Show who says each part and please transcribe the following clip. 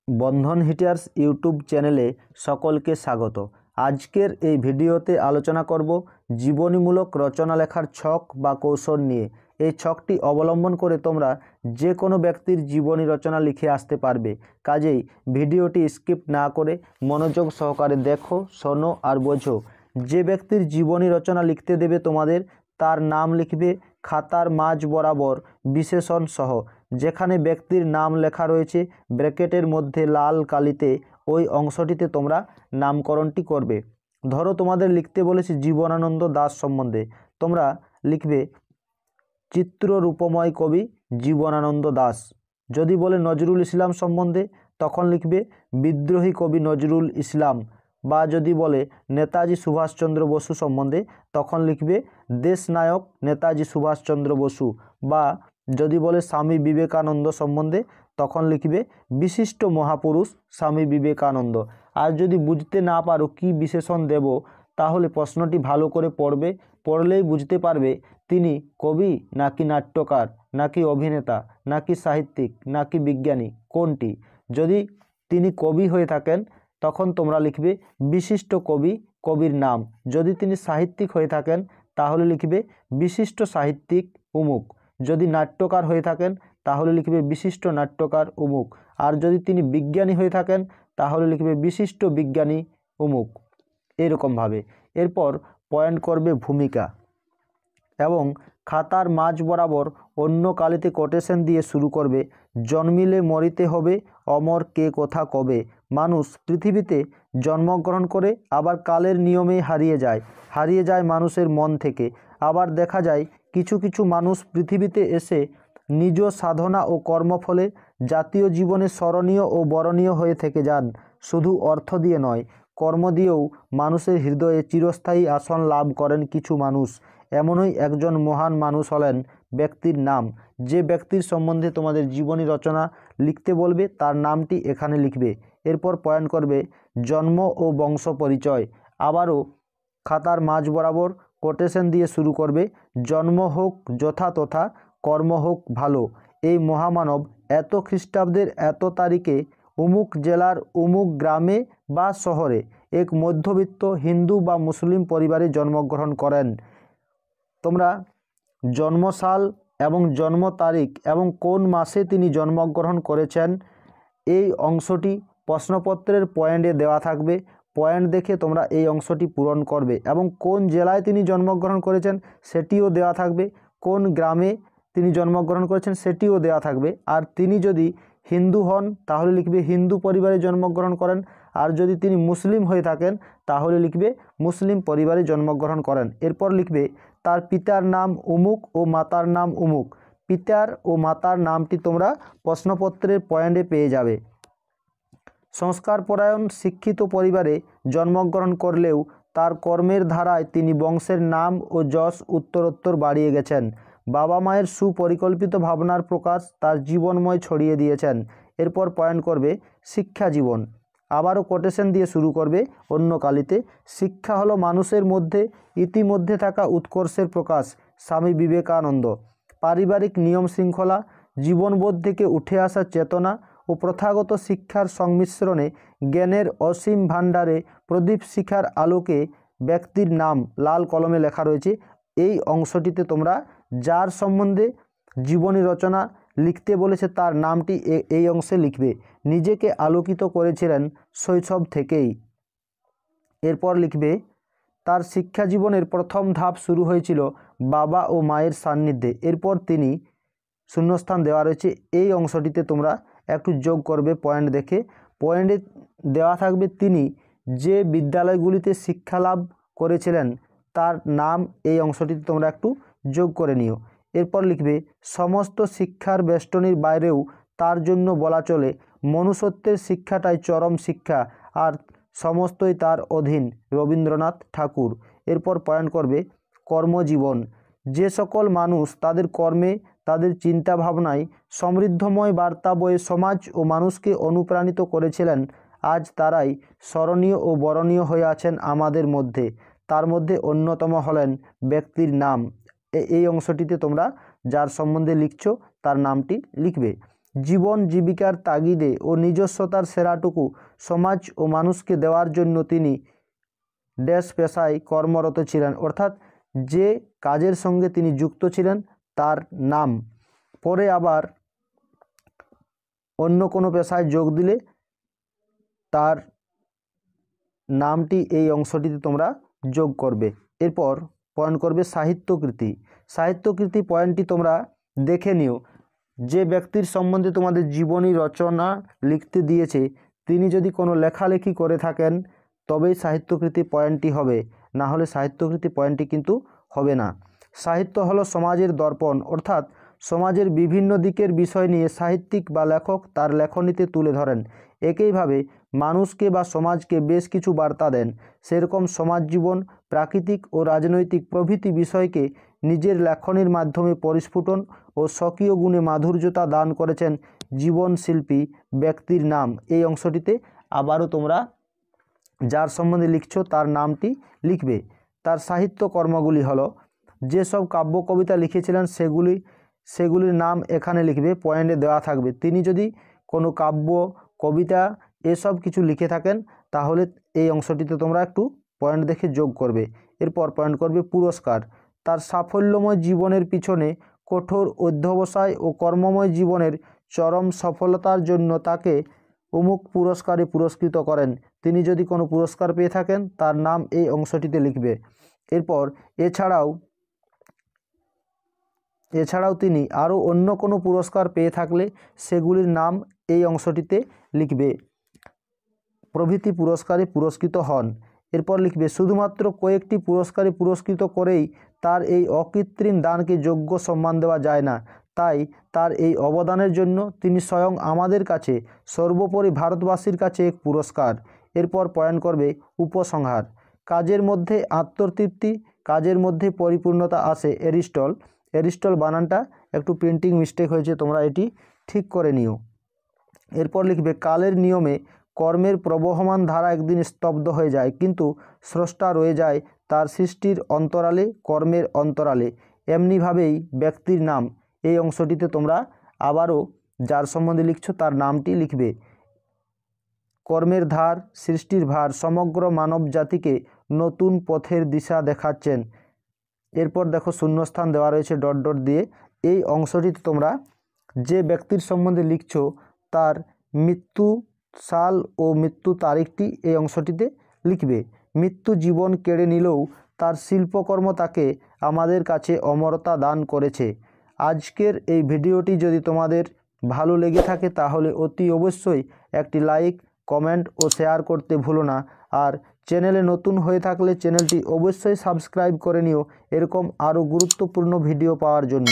Speaker 1: বন্ধন hitters YouTube চ্যানেলে সকলকে স্বাগত। আজকের এই ভিডিওতে আলোচনা করব জীবনীমূলক রচনা লেখার ছক বা কৌশল নিয়ে। এই ছকটি অবলম্বন করে তোমরা যে কোনো ব্যক্তির জীবনী রচনা লিখে আসতে পারবে। কাজেই ভিডিওটি স্কিপ না করে মনোযোগ সহকারে দেখো, শোনো আর বোঝো। যে ব্যক্তির জীবনী রচনা লিখতে দেবে তোমাদের, তার নাম লিখবে খাতার মাঝ বরাবর বিশেষণ সহ। যেখানে ব্যক্তির নাম লেখা রয়েছে ব্র্যাকেটের মধ্যে লাল কালিতে, ওই অংশটিতে তোমরা নামকরণটি করবে। ধরো তোমাদের লিখতে বলেছি জীবনানন্দ দাশ সম্বন্ধে, তোমরা লিখবে চিত্ররূপময় কবি জীবনানন্দ দাশ। যদি বলে নজরুল ইসলাম সম্বন্ধে, তখন লিখবে বিদ্রোহী কবি নজরুল ইসলাম। বা যদি বলে নেতাজি সুভাষচন্দ্র বসু সম্বন্ধে, তখন লিখবে দেশনায়ক নেতাজি সুভাষচন্দ্র বসু। বা যদি বলে স্বামী বিবেকানন্দ সম্বন্ধে, তখন লিখবে বিশিষ্ট মহাপুরুষ স্বামী বিবেকানন্দ। আর যদি বুঝতে না পারো কি বিশেষণ দেব, তাহলে প্রশ্নটি ভালো করে পড়বে। পড়লেই বুঝতে পারবে তিনি কবি নাকি নাট্যকার নাকি অভিনেতা নাকি সাহিত্যিক নাকি বিজ্ঞানী, কোনটি। যদি তিনি কবি হয়ে থাকেন, তখন তোমরা লিখবে বিশিষ্ট কবি, কবির নাম। যদি তিনি সাহিত্যিক হয়ে থাকেন, তাহলে লিখবে বিশিষ্ট সাহিত্যিক অমুক। যদি নাট্যকার হয়ে থাকেন, তাহলে লিখবে বিশিষ্ট নাট্যকার অমুক। আর যদি তিনি বিজ্ঞানী হয়ে থাকেন, তাহলে লিখবে বিশিষ্ট বিজ্ঞানী অমুক। এরকমভাবে এরপর পয়েন্ট করবে ভূমিকা এবং খাতার মাঝ বরাবর অন্য কালিতে কোটেশন দিয়ে শুরু করবে জন্মিলে মরিতে হবে, অমর কে কথা কবে। মানুষ পৃথিবীতে জন্মগ্রহণ করে আবার কালের নিয়মে হারিয়ে যায় মানুষের মন থেকে। আবার দেখা যায় কিছু কিছু মানুষ পৃথিবীতে এসে নিজ সাধনা ও কর্মফলে জাতীয় জীবনে স্মরণীয় ও বরণীয় হয়ে থেকে যান। শুধু অর্থ দিয়ে নয়, কর্ম দিয়েও মানুষের হৃদয়ে চিরস্থায়ী আসন লাভ করেন কিছু মানুষ। এমনই একজন মহান মানুষ হলেন ব্যক্তির নাম। যে ব্যক্তির সম্বন্ধে তোমাদের জীবনী রচনা লিখতে বলবে, তার নামটি এখানে লিখবে। এরপর পয়েন্ট করবে জন্ম ও বংশ পরিচয়। আবারও খাতার মাঝ বরাবর কোটেশন দিয়ে শুরু করবে জন্ম হোক যথা তথা, কর্ম হোক ভালো। এই মহামানব এত খ্রিস্টাব্দের এত তারিখে অমুক জেলার অমুক গ্রামে বা শহরে এক মধ্যবিত্ত হিন্দু বা মুসলিম পরিবারে জন্মগ্রহণ করেন। তোমরা জন্মসাল এবং জন্ম তারিখ এবং কোন মাসে তিনি জন্মগ্রহণ করেছেন, এই অংশটি প্রশ্নপত্রের পয়েন্টে দেওয়া থাকবে। পয়েন্ট দেখে তোমরা এই অংশটি পূরণ করবে এবং কোন জেলায় তিনি জন্মগ্রহণ করেছেন সেটিও দেওয়া থাকবে। কোন গ্রামে তিনি জন্মগ্রহণ করেছেন সেটিও দেওয়া থাকবে। আর তিনি যদি হিন্দু হন, তাহলে লিখবে হিন্দু পরিবারে জন্মগ্রহণ করেন। আর যদি তিনি মুসলিম হয়ে থাকেন, তাহলে লিখবে মুসলিম পরিবারে জন্মগ্রহণ করেন। এরপর লিখবে তার পিতার নাম অমুক ও মাতার নাম অমুক। পিতার ও মাতার নামটি তোমরা প্রশ্নপত্রের পয়েন্টে পেয়ে যাবে। সংস্কারপরায়ণ শিক্ষিত পরিবারে জন্মগ্রহণ করলেও তার কর্মের ধারায় তিনি বংশের নাম ও যশ উত্তরোত্তর বাড়িয়ে গেছেন। বাবা মায়ের সুপরিকল্পিত ভাবনার প্রকাশ তার জীবনময় ছড়িয়ে দিয়েছেন। এরপর পয়েন্ট করবে শিক্ষা জীবন। আবারও কোটেশন দিয়ে শুরু করবে অন্য কালিতে। শিক্ষা হলো মানুষের মধ্যে ইতিমধ্যে থাকা উৎকর্ষের প্রকাশ, স্বামী বিবেকানন্দ। পারিবারিক নিয়ম শৃঙ্খলা, জীবনবোধ থেকে উঠে আসা চেতনা ও প্রথাগত শিক্ষার সংমিশ্রণে জ্ঞানের অসীম ভাণ্ডারে প্রদীপ শিখার আলোকে ব্যক্তির নাম লাল কলমে লেখা রয়েছে। এই অংশটিতে তোমরা যার সম্বন্ধে জীবনী রচনা লিখতে বলেছে তার নামটি এই অংশে লিখবে। নিজেকে আলোকিত করেছিলেন শৈশব থেকেই। এরপর লিখবে তার শিক্ষা জীবনের প্রথম ধাপ শুরু হয়েছিল বাবা ও মায়ের সান্নিধ্যে। এরপর তিনি শূন্যস্থান দেওয়া রয়েছে, এই অংশটিতে তোমরা একটু যোগ করবে পয়েন্ট দেখে। পয়েন্টে দেওয়া থাকবে তিনি যে বিদ্যালয়গুলিতে শিক্ষা লাভ করেছিলেন তার নাম। এই অংশটিতে তোমরা একটু যোগ করে নিও। এরপর লিখবে সমস্ত শিক্ষার বেষ্টনীর বাইরেও তার জন্য বলা চলে মনুষ্যত্বের শিক্ষাটাই চরম শিক্ষা, আর সমস্তই তার অধীন, রবীন্দ্রনাথ ঠাকুর। এরপর পয়েন্ট করবে কর্মজীবন। যে সকল মানুষ তাদের কর্মে তাদের চিন্তা ভাবনায় সমৃদ্ধময় বার্তা বয়ে সমাজ ও মানুষকে অনুপ্রাণিত করেছিলেন, আজ তারাই স্মরণীয় ও বরণীয় হয়ে আছেন আমাদের মধ্যে। তার মধ্যে অন্যতম হলেন ব্যক্তির নাম। এই অংশটিতে তোমরা যার সম্বন্ধে লিখছো তার নামটি লিখবে। জীবন জীবিকার তাগিদে ও নিজস্বতার সেরাটুকু সমাজ ও মানুষকে দেওয়ার জন্য তিনি ড্যাশ পেশায় কর্মরত ছিলেন, অর্থাৎ যে কাজের সঙ্গে তিনি যুক্ত ছিলেন তার নাম। পরে আবার অন্য কোনো পেশায় যোগ দিলে তার নামটি এই অংশটিতে তোমরা যোগ করবে। এরপর পয়েন্ট করবে সাহিত্যকৃতি। সাহিত্যকৃতি পয়েন্টটি তোমরা দেখে নিও। যে ব্যক্তির সম্বন্ধে তোমাদের জীবনী রচনা লিখতে দিয়েছে তিনি যদি কোনো লেখালেখি করে থাকেন তবেই সাহিত্যকৃতি পয়েন্টটি হবে, না হলে সাহিত্যকৃতি পয়েন্টটি কিন্তু হবে না। সাহিত্য হলো সমাজের দর্পণ, অর্থাৎ সমাজের বিভিন্ন দিকের বিষয় নিয়ে সাহিত্যিক বা লেখক তার লেখনীতে তুলে ধরেন। একইভাবে মানুষকে বা সমাজকে বেশ কিছু বার্তা দেন। সেরকম সমাজ জীবন, প্রাকৃতিক ও রাজনৈতিক প্রভৃতি বিষয়কে নিজের লেখনীর মাধ্যমে পরিস্ফুটন ও স্বকীয় গুণে মাধুর্যতা দান করেছেন জীবনশিল্পী ব্যক্তির নাম। এই অংশটিতে আবারও তোমরা যার সম্বন্ধে লিখছো তার নামটি লিখবে। তার সাহিত্য কর্মগুলি হলো, যেসব কাব্য কবিতা লিখেছিলেন সেগুলির নাম এখানে লিখবে, পয়েন্টে দেওয়া থাকবে। তিনি যদি কোনো কাব্য কবিতা এসব কিছু লিখে থাকেন তাহলে এই অংশটিতে তোমরা একটু পয়েন্ট দেখে যোগ করবে। এরপর পয়েন্ট করবে পুরস্কার। তার সাফল্যময় জীবনের পিছনে কঠোর অধ্যবসায় ও কর্মময় জীবনের চরম সফলতার জন্য তাকে অমুক পুরস্কারে পুরস্কৃত করেন। তিনি যদি কোনো পুরস্কার পেয়ে থাকেন তার নাম এই অংশটিতে লিখবে। এরপর এছাড়াও তিনি আরও অন্য কোনো পুরস্কার পেয়ে থাকলে সেগুলির নাম এই অংশটিতে লিখবে। প্রভৃতি পুরস্কারে পুরস্কৃত হন। এরপর লিখবে শুধুমাত্র কয়েকটি পুরস্কারে পুরস্কৃত করেই তার এই অকৃত্রিম দানকে যোগ্য সম্মান দেওয়া যায় না। তাই তার এই অবদানের জন্য তিনি স্বয়ং আমাদের কাছে, সর্বোপরি ভারতবাসীর কাছে এক পুরস্কার। এরপর পয়েন্ট করবে উপসংহার। কাজের মধ্যে আত্মতৃপ্তি, কাজের মধ্যে পরিপূর্ণতা আসে। এরিস্টল বানানটা একটু প্রিন্টিং মিস্টেক হয়েছে, তোমরা এটি ঠিক করে নিও। এরপর লিখবে কালের নিয়মে কর্মের প্রবহমান ধারা একদিন স্তব্ধ হয়ে যায়, কিন্তু স্রষ্টা রয়ে যায় তার সৃষ্টির অন্তরালে, কর্মের অন্তরালে। এমনিভাবেই ব্যক্তির নাম এই অংশটিতে তোমরা আবারও যার সম্বন্ধে লিখছো তার নামটি লিখবে। কর্মের ধার, সৃষ্টির ভার সমগ্র মানব জাতিকে নতুন পথের দিশা দেখাচ্ছেন। এরপর দেখো শূন্যস্থান দেওয়া রয়েছে ডট ডট দিয়ে। এই অংশটিতে তোমরা যে ব্যক্তির সম্বন্ধে লিখছো তার মৃত্যু সাল ও মৃত্যু তারিখটি এই অংশটিতে লিখবে। মৃত্যু জীবন কেড়ে নিলেও তার শিল্পকর্ম তাকে আমাদের কাছে অমরতা দান করেছে। আজকের এই ভিডিওটি যদি তোমাদের ভালো লেগে থাকে তাহলে অতি অবশ্যই একটি লাইক, কমেন্ট ও শেয়ার করতে ভুলো না। আর চ্যানেলে নতুন হয়ে থাকলে চ্যানেলটি অবশ্যই সাবস্ক্রাইব করে নিও এরকম আরও গুরুত্বপূর্ণ ভিডিও পাওয়ার জন্য।